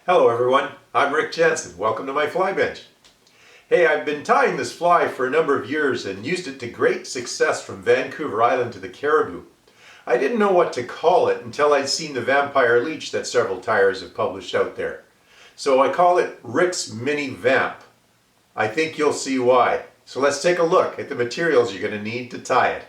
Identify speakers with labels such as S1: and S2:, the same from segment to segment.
S1: Hello everyone, I'm Rick Janzen. Welcome to my fly bench. Hey, I've been tying this fly for a number of years and used it to great success from Vancouver Island to the Caribou. I didn't know what to call it until I'd seen the vampire leech that several tyers have published out there. So I call it Rick's Mini Vamp. I think you'll see why. So let's take a look at the materials you're going to need to tie it.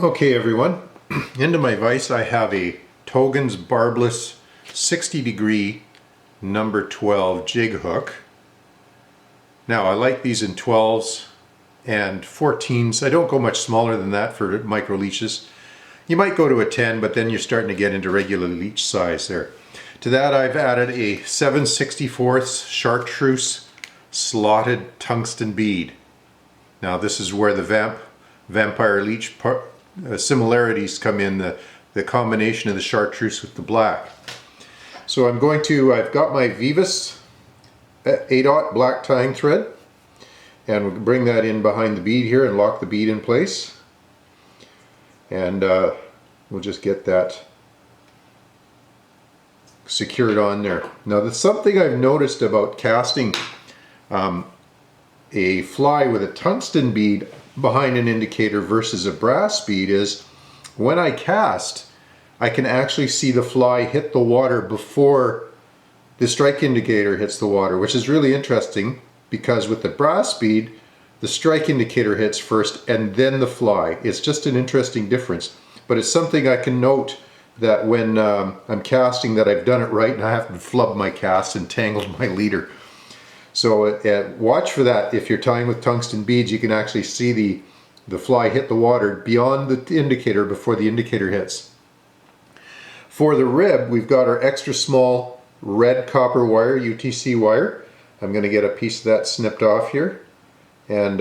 S1: Okay everyone, into my vise I have a Togen's barbless 60-degree number 12 jig hook. Now I like these in 12s and 14s. I don't go much smaller than that for micro leeches. You might go to a 10, but then you're starting to get into regular leech size there. To that I've added a 7/64 chartreuse slotted tungsten bead. Now this is where the vampire leech similarities come in, the combination of the chartreuse with the black. So I've got my Vivus 8/0 black tying thread, and we'll bring that in behind the bead here and lock the bead in place, and we'll just get that secured on there. Now there's something I've noticed about casting a fly with a tungsten bead behind an indicator versus a brass bead is when I cast, I can actually see the fly hit the water before the strike indicator hits the water, which is really interesting because with the brass bead, the strike indicator hits first and then the fly. It's just an interesting difference, but it's something I can note that when I'm casting that I've done it right and I haven't flubbed my cast and tangled my leader. So watch for that. If you're tying with tungsten beads, you can actually see the fly hit the water beyond the indicator before the indicator hits. For the rib, we've got our extra small red copper wire, UTC wire. I'm going to get a piece of that snipped off here and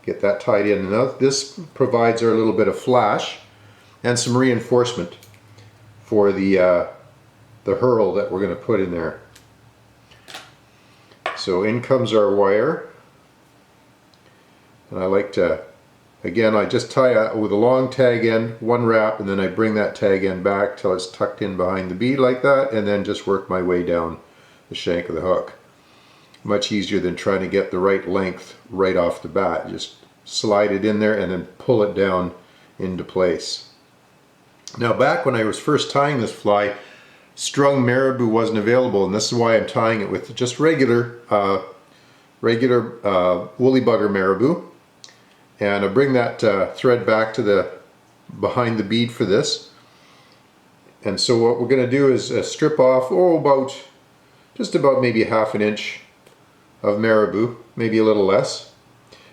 S1: get that tied in. Now this provides our little bit of flash and some reinforcement for the hurl that we're going to put in there. So in comes our wire, and I like to, again, I just tie with a long tag end, one wrap, and then I bring that tag end back till it's tucked in behind the bead like that, and then just work my way down the shank of the hook. Much easier than trying to get the right length right off the bat. Just slide it in there and then pull it down into place. Now back when I was first tying this fly, strung marabou wasn't available, and this is why I'm tying it with just regular woolly bugger marabou. And I bring that thread back to behind the bead for this. And so what we're going to do is strip off just about maybe ½ an inch of marabou, maybe a little less.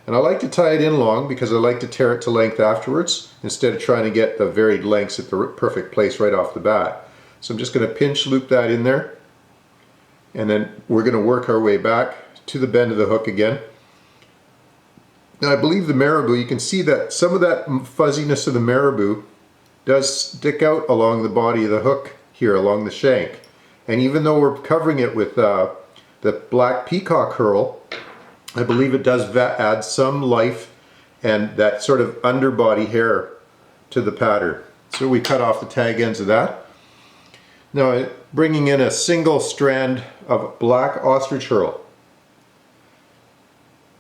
S1: And I like to tie it in long because I like to tear it to length afterwards instead of trying to get the varied lengths at the perfect place right off the bat. So I'm just going to pinch loop that in there, and then we're going to work our way back to the bend of the hook again. Now I believe the marabou, you can see that some of that fuzziness of the marabou does stick out along the body of the hook here, along the shank. And even though we're covering it with the black peacock herl, I believe it does add some life and that sort of underbody hair to the pattern. So we cut off the tag ends of that. Now bringing in a single strand of black ostrich herl.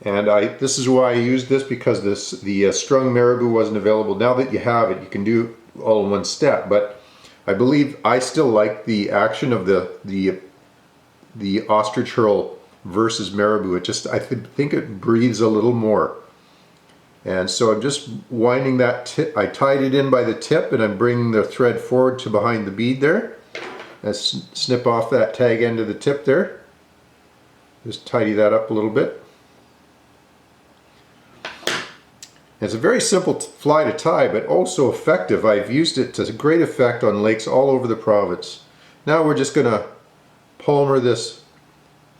S1: And this is why I used this, because the strung marabou wasn't available. Now that you have it, you can do it all in one step. But I believe I still like the action of the ostrich herl versus marabou. I think it breathes a little more. And so I'm just winding that tip. I tied it in by the tip, and I'm bringing the thread forward to behind the bead there. snip off that tag end of the tip there. Just tidy that up a little bit. It's a very simple fly to tie, but also effective. I've used it to great effect on lakes all over the province. Now we're just going to palmer this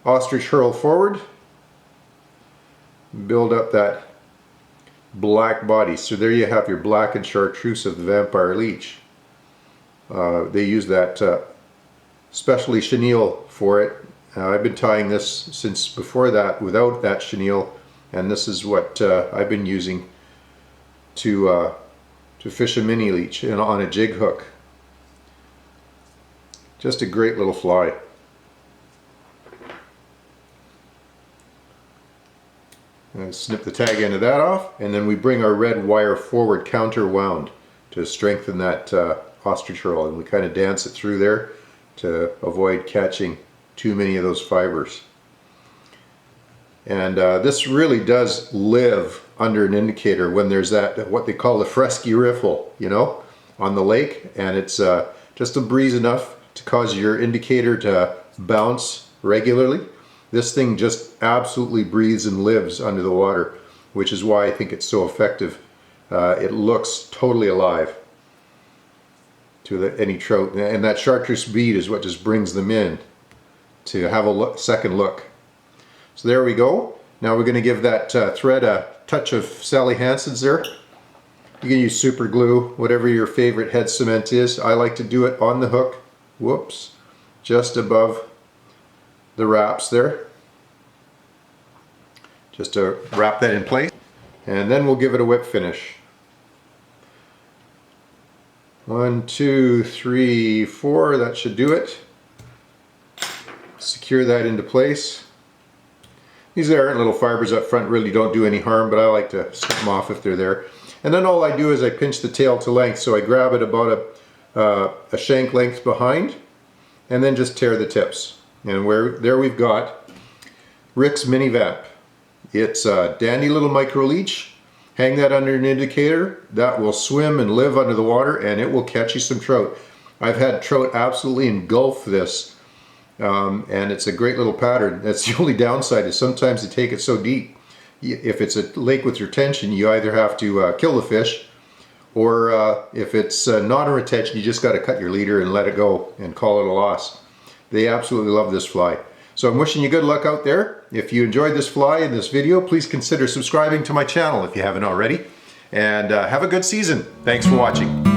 S1: ostrich hurl forward, build up that black body. So there you have your blackened chartreuse of the vampire leech. They use that specially chenille for it. I've been tying this since before that without that chenille, and this is what I've been using to fish a mini leech and on a jig hook. Just a great little fly. And snip the tag end of that off, and then we bring our red wire forward counter wound to strengthen that ostrich hurl, and we kind of dance it through there to avoid catching too many of those fibers. And this really does live under an indicator when there's that, what they call the fresky riffle, you know, on the lake, and it's just a breeze enough to cause your indicator to bounce regularly. This thing just absolutely breathes and lives under the water, which is why I think it's so effective. It looks totally alive to any trout, and that chartreuse bead is what just brings them in to have a second look. So there we go. Now we're going to give that thread a touch of Sally Hansen's there. You can use super glue, whatever your favorite head cement is. I like to do it on the hook, whoops, just above the wraps there, just to wrap that in place, and then we'll give it a whip finish. 1, 2, 3, 4, that should do it. Secure that into place. These errant little fibers up front really don't do any harm, but I like to snip them off if they're there. And then all I do is I pinch the tail to length, so I grab it about a shank length behind, and then just tear the tips. And there we've got Rick's Mini Vamp. It's a dandy little micro leech. Hang that under an indicator. That will swim and live under the water, and it will catch you some trout. I've had trout absolutely engulf this, and it's a great little pattern. That's the only downside, is sometimes they take it so deep. If it's a lake with retention, you either have to kill the fish, or if it's not a retention, you just got to cut your leader and let it go and call it a loss. They absolutely love this fly. So I'm wishing you good luck out there. If you enjoyed this fly in this video, please consider subscribing to my channel if you haven't already. And have a good season. Thanks for watching.